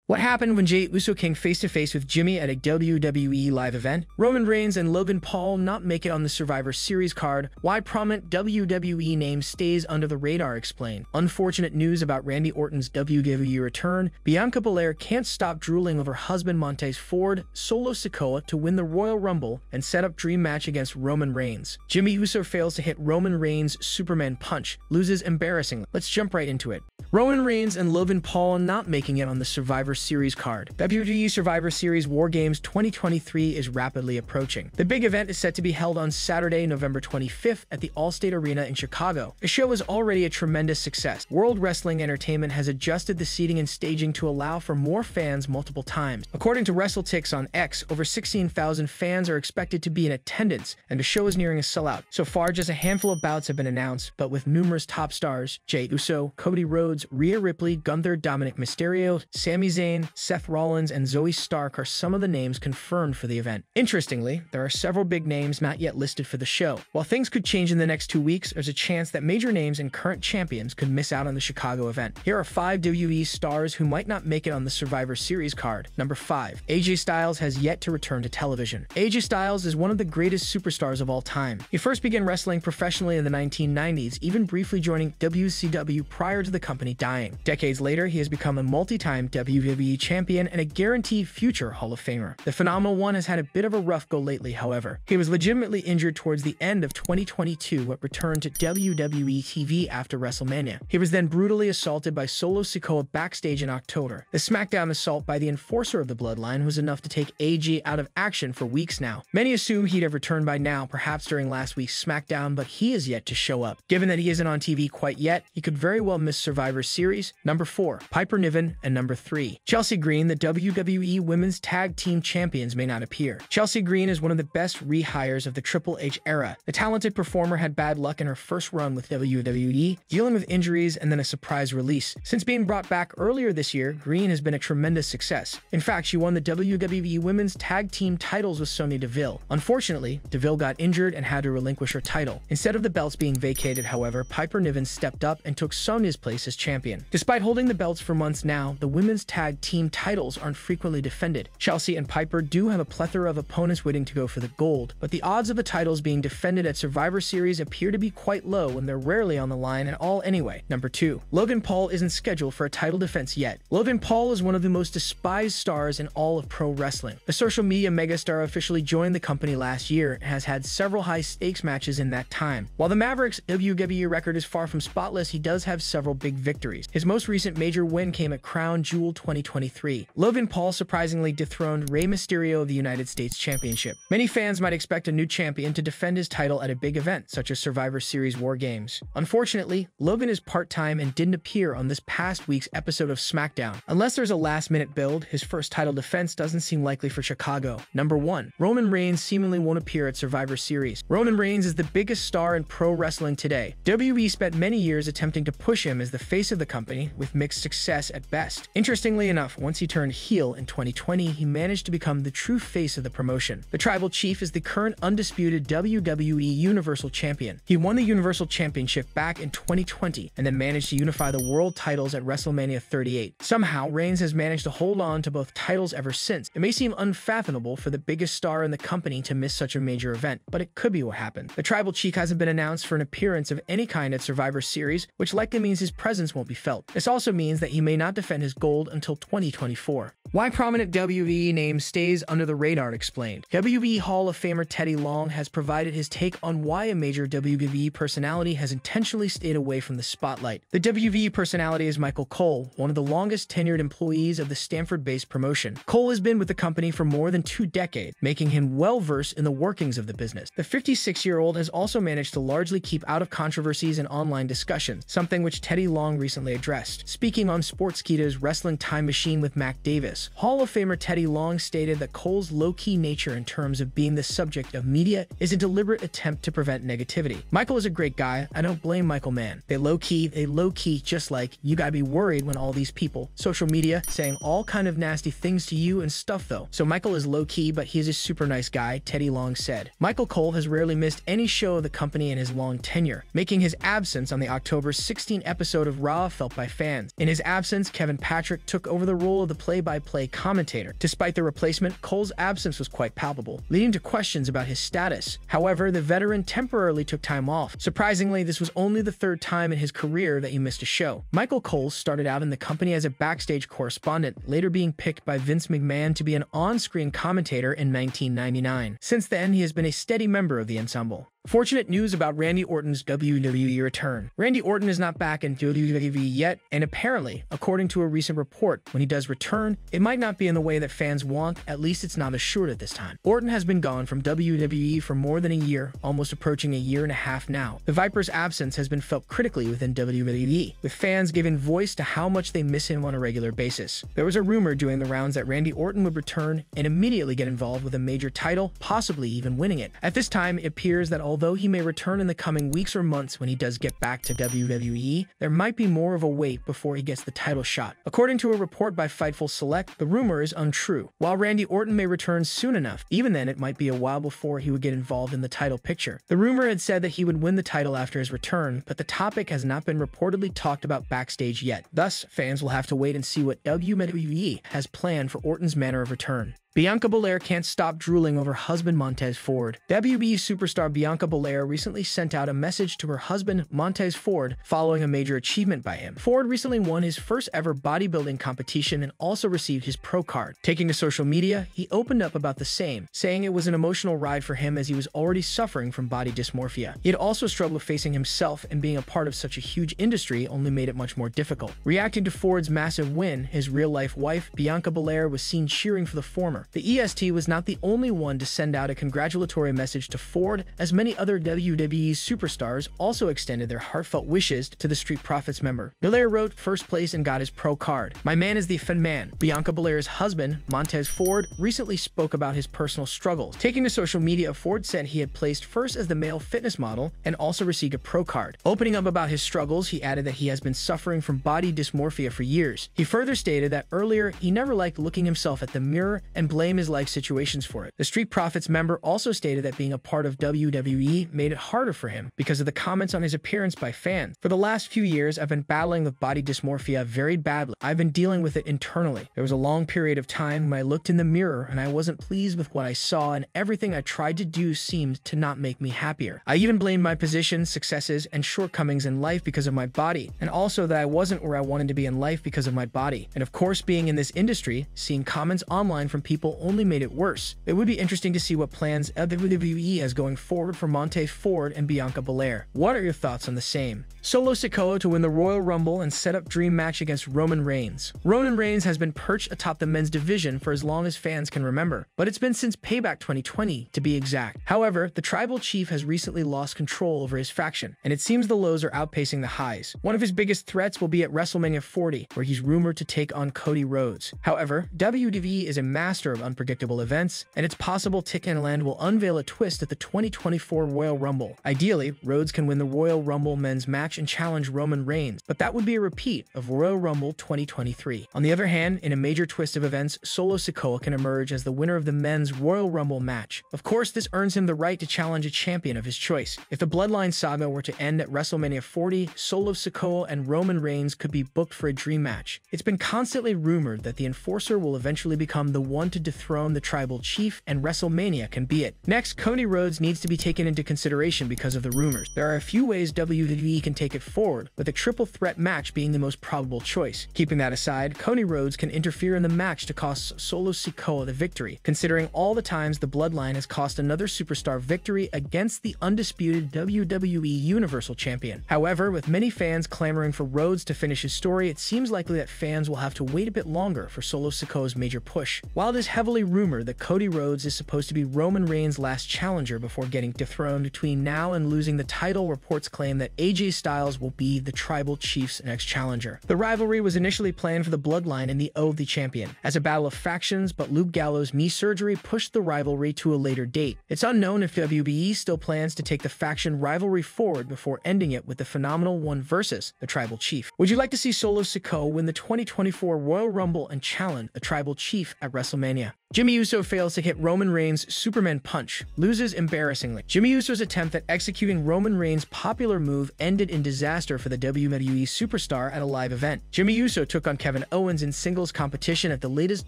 What happened when Jey Uso came face-to-face with Jimmy at a WWE live event? Roman Reigns and Logan Paul not make it on the Survivor Series card. Why prominent WWE name stays under the radar explained. Unfortunate news about Randy Orton's WWE return. Bianca Belair can't stop drooling over husband Monte Ford, solo Sikoa to win the Royal Rumble and set up dream match against Roman Reigns. Jimmy Uso fails to hit Roman Reigns' Superman punch, loses embarrassingly. Let's jump right into it. Roman Reigns and Logan Paul not making it on the Survivor Series card. WWE Survivor Series War Games 2023 is rapidly approaching. The big event is set to be held on Saturday, November 25th at the Allstate Arena in Chicago. The show is already a tremendous success. World Wrestling Entertainment has adjusted the seating and staging to allow for more fans multiple times. According to WrestleTix on X, over 16,000 fans are expected to be in attendance, and the show is nearing a sellout. So far, just a handful of bouts have been announced, but with numerous top stars, Jey Uso, Cody Rhodes, Rhea Ripley, Gunther, Dominic Mysterio, Sami Zayn, Seth Rollins, and Zoe Stark are some of the names confirmed for the event. Interestingly, there are several big names not yet listed for the show. While things could change in the next 2 weeks, there's a chance that major names and current champions could miss out on the Chicago event. Here are 5 WWE stars who might not make it on the Survivor Series card. Number 5. AJ Styles has yet to return to television. AJ Styles is one of the greatest superstars of all time. He first began wrestling professionally in the 1990s, even briefly joining WCW prior to the company dying. Decades later, he has become a multi-time WWE champion and a guaranteed future Hall of Famer. The Phenomenal One has had a bit of a rough go lately, however. He was legitimately injured towards the end of 2022 but returned to WWE TV after WrestleMania. He was then brutally assaulted by Solo Sikoa backstage in October. The SmackDown assault by the enforcer of the Bloodline was enough to take AJ out of action for weeks now. Many assume he'd have returned by now, perhaps during last week's SmackDown, but he is yet to show up. Given that he isn't on TV quite yet, he could very well miss Survivor Series. Number 4. Piper Niven, and number 3. Chelsea Green, the WWE Women's Tag Team Champions, may not appear. Chelsea Green is one of the best rehires of the Triple H era. The talented performer had bad luck in her first run with WWE, dealing with injuries and then a surprise release. Since being brought back earlier this year, Green has been a tremendous success. In fact, she won the WWE Women's Tag Team titles with Sonya Deville. Unfortunately, Deville got injured and had to relinquish her title. Instead of the belts being vacated, however, Piper Niven stepped up and took Sonya's place as champion. Despite holding the belts for months now, the Women's Tag Team titles aren't frequently defended. Chelsea and Piper do have a plethora of opponents waiting to go for the gold, but the odds of the titles being defended at Survivor Series appear to be quite low when they're rarely on the line at all anyway. Number 2. Logan Paul isn't scheduled for a title defense yet. Logan Paul is one of the most despised stars in all of pro wrestling. The social media megastar officially joined the company last year and has had several high-stakes matches in that time. While the Maverick's WWE record is far from spotless, he does have several big victories. His most recent major win came at Crown Jewel 2023. Logan Paul surprisingly dethroned Rey Mysterio of the United States Championship. Many fans might expect a new champion to defend his title at a big event, such as Survivor Series War Games. Unfortunately, Logan is part-time and didn't appear on this past week's episode of SmackDown. Unless there's a last-minute build, his first title defense doesn't seem likely for Chicago. Number 1. Roman Reigns seemingly won't appear at Survivor Series. Roman Reigns is the biggest star in pro wrestling today. WWE spent many years attempting to push him as the face of the company, with mixed success at best. Interestingly enough, once he turned heel in 2020, he managed to become the true face of the promotion. The Tribal Chief is the current undisputed WWE Universal Champion. He won the Universal Championship back in 2020 and then managed to unify the world titles at WrestleMania 38. Somehow, Reigns has managed to hold on to both titles ever since. It may seem unfathomable for the biggest star in the company to miss such a major event, but it could be what happened. The Tribal Chief hasn't been announced for an appearance of any kind at Survivor Series, which likely means his presence won't be felt. This also means that he may not defend his gold until 2024. Why prominent WWE name stays under the radar explained. WWE Hall of Famer Teddy Long has provided his take on why a major WWE personality has intentionally stayed away from the spotlight. The WWE personality is Michael Cole, one of the longest tenured employees of the Stanford-based promotion. Cole has been with the company for more than 2 decades, making him well-versed in the workings of the business. The 56-year-old has also managed to largely keep out of controversies and online discussions, something which Teddy Long recently addressed. Speaking on Sportskeeda's Wrestling Time Machine with Mac Davis, this. Hall of Famer Teddy Long stated that Cole's low-key nature in terms of being the subject of media is a deliberate attempt to prevent negativity. Michael is a great guy. I don't blame Michael, man. They low-key, just like you gotta be worried when all these people, social media, saying all kind of nasty things to you and stuff though. So Michael is low-key, but he's a super nice guy, Teddy Long said. Michael Cole has rarely missed any show of the company in his long tenure, making his absence on the October 16 episode of Raw felt by fans. In his absence, Kevin Patrick took over the role of the play-by-play commentator. Despite the replacement, Cole's absence was quite palpable, leading to questions about his status. However, the veteran temporarily took time off. Surprisingly, this was only the third time in his career that he missed a show. Michael Cole started out in the company as a backstage correspondent, later being picked by Vince McMahon to be an on-screen commentator in 1999. Since then, he has been a steady member of the ensemble. Fortunate news about Randy Orton's WWE return. Randy Orton is not back in WWE yet, and apparently, according to a recent report, when he does return, it might not be in the way that fans want, at least it's not assured at this time. Orton has been gone from WWE for more than a year, almost approaching a year and a half now. The Viper's absence has been felt critically within WWE, with fans giving voice to how much they miss him on a regular basis. There was a rumor doing the rounds that Randy Orton would return and immediately get involved with a major title, possibly even winning it. At this time, it appears that although he may return in the coming weeks or months when he does get back to WWE, there might be more of a wait before he gets the title shot. According to a report by Fightful Select, the rumor is untrue. While Randy Orton may return soon enough, even then it might be a while before he would get involved in the title picture. The rumor had said that he would win the title after his return, but the topic has not been reportedly talked about backstage yet. Thus, fans will have to wait and see what WWE has planned for Orton's manner of return. Bianca Belair can't stop drooling over husband Monte Ford. WWE superstar Bianca Belair recently sent out a message to her husband Monte Ford following a major achievement by him. Ford recently won his first ever bodybuilding competition and also received his pro card. Taking to social media, he opened up about the same, saying it was an emotional ride for him as he was already suffering from body dysmorphia. He had also struggled facing himself, and being a part of such a huge industry only made it much more difficult. Reacting to Ford's massive win, his real-life wife, Bianca Belair, was seen cheering for the former. The EST was not the only one to send out a congratulatory message to Ford, as many other WWE superstars also extended their heartfelt wishes to the Street Profits member. Belair wrote first place and got his pro card. My man is the fin man. Bianca Belair's husband, Monte Ford, recently spoke about his personal struggles. Taking to social media, Ford said he had placed first as the male fitness model and also received a pro card. Opening up about his struggles, he added that he has been suffering from body dysmorphia for years. He further stated that earlier, he never liked looking himself at the mirror and blame his life situations for it. The Street Profits member also stated that being a part of WWE made it harder for him because of the comments on his appearance by fans. For the last few years, I've been battling with body dysmorphia very badly. I've been dealing with it internally. There was a long period of time when I looked in the mirror and I wasn't pleased with what I saw, and everything I tried to do seemed to not make me happier. I even blamed my position, successes, and shortcomings in life because of my body, and also that I wasn't where I wanted to be in life because of my body. And of course, being in this industry, seeing comments online from people only made it worse. It would be interesting to see what plans WWE has going forward for Monte Ford and Bianca Belair. What are your thoughts on the same? Solo Sikoa to win the Royal Rumble and set up dream match against Roman Reigns. Roman Reigns has been perched atop the men's division for as long as fans can remember, but it's been since Payback 2020 to be exact. However, the tribal chief has recently lost control over his faction, and it seems the lows are outpacing the highs. One of his biggest threats will be at WrestleMania 40, where he's rumored to take on Cody Rhodes. However, WWE is a master of unpredictable events, and it's possible Ticketland will unveil a twist at the 2024 Royal Rumble. Ideally, Rhodes can win the Royal Rumble men's match and challenge Roman Reigns, but that would be a repeat of Royal Rumble 2023. On the other hand, in a major twist of events, Solo Sikoa can emerge as the winner of the men's Royal Rumble match. Of course, this earns him the right to challenge a champion of his choice. If the Bloodline saga were to end at WrestleMania 40, Solo Sikoa and Roman Reigns could be booked for a dream match. It's been constantly rumored that the Enforcer will eventually become the one to dethrone the tribal chief, and WrestleMania can be it. Next, Cody Rhodes needs to be taken into consideration because of the rumors. There are a few ways WWE can take it forward, with a triple threat match being the most probable choice. Keeping that aside, Cody Rhodes can interfere in the match to cost Solo Sikoa the victory, considering all the times the Bloodline has cost another superstar victory against the undisputed WWE Universal Champion. However, with many fans clamoring for Rhodes to finish his story, it seems likely that fans will have to wait a bit longer for Solo Sikoa's major push. While this heavily rumored that Cody Rhodes is supposed to be Roman Reigns' last challenger before getting dethroned between now and losing the title. Reports claim that AJ Styles will be the Tribal Chief's next challenger. The rivalry was initially planned for the Bloodline and the O of the Champion as a battle of factions, but Luke Gallows' knee surgery pushed the rivalry to a later date. It's unknown if WBE still plans to take the faction rivalry forward before ending it with the Phenomenal One versus the Tribal Chief. Would you like to see Solo Sikoa win the 2024 Royal Rumble and challenge the Tribal Chief at WrestleMania? Jimmy Uso fails to hit Roman Reigns' Superman punch, loses embarrassingly. Jimmy Uso's attempt at executing Roman Reigns' popular move ended in disaster for the WWE superstar at a live event. Jimmy Uso took on Kevin Owens in singles competition at the latest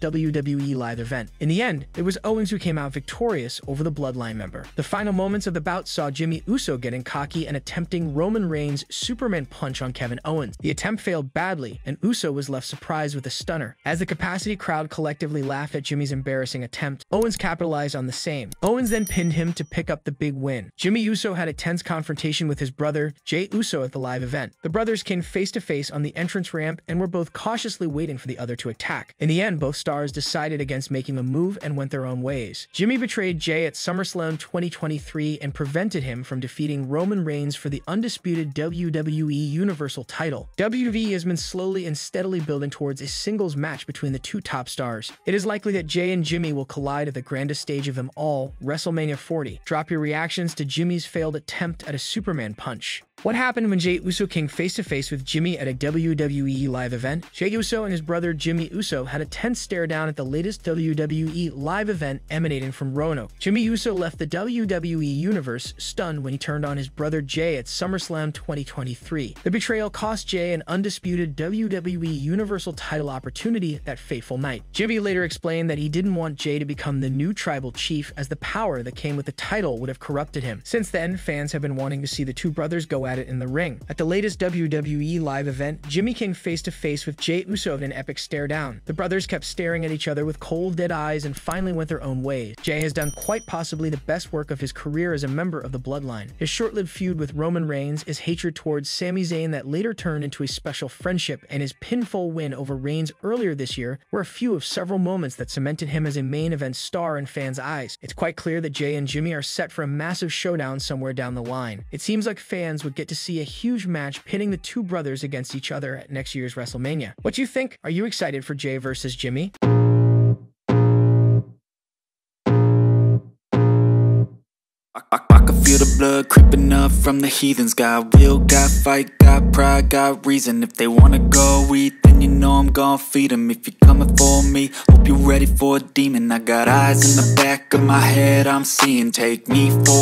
WWE live event. In the end, it was Owens who came out victorious over the Bloodline member. The final moments of the bout saw Jimmy Uso getting cocky and attempting Roman Reigns' Superman punch on Kevin Owens. The attempt failed badly, and Uso was left surprised with a stunner. As the capacity crowd collectively laughed at Jimmy's embarrassing attempt, Owens capitalized on the same. Owens then pinned him to pick up the big win. Jimmy Uso had a tense confrontation with his brother, Jey Uso, at the live event. The brothers came face to face on the entrance ramp and were both cautiously waiting for the other to attack. In the end, both stars decided against making a move and went their own ways. Jimmy betrayed Jey at SummerSlam 2023 and prevented him from defeating Roman Reigns for the undisputed WWE Universal title. WWE has been slowly and steadily building towards a singles match between the two top stars. It is likely that Jey and Jimmy will collide at the grandest stage of them all, WrestleMania 40. Drop your reactions to Jimmy's failed attempt at a Superman punch. What happened when Jey Uso came face-to-face with Jimmy at a WWE live event? Jey Uso and his brother Jimmy Uso had a tense stare-down at the latest WWE live event emanating from Roanoke. Jimmy Uso left the WWE Universe stunned when he turned on his brother Jey at SummerSlam 2023. The betrayal cost Jey an undisputed WWE Universal title opportunity that fateful night. Jimmy later explained that he didn't want Jey to become the new Tribal Chief, as the power that came with the title would have corrupted him. Since then, fans have been wanting to see the two brothers go at it in the ring. At the latest WWE live event, Jimmy came face-to-face with Jey Uso in an epic stare-down. The brothers kept staring at each other with cold, dead eyes and finally went their own ways. Jey has done quite possibly the best work of his career as a member of the Bloodline. His short-lived feud with Roman Reigns, his hatred towards Sami Zayn that later turned into a special friendship, and his pinfall win over Reigns earlier this year were a few of several moments that cemented him as a main event star in fans' eyes. It's quite clear that Jey and Jimmy are set for a massive showdown somewhere down the line. It seems like fans would get to see a huge match pitting the two brothers against each other at next year's WrestleMania. What do you think? Are you excited for Jey versus Jimmy? I can feel the blood creeping up from the heathens. Got will, got fight, got pride, got reason. If they wanna go eat, then you know I'm gon' feed them. If you're coming for me, hope you're ready for a demon. I got eyes in the back of my head, I'm seeing. Take me for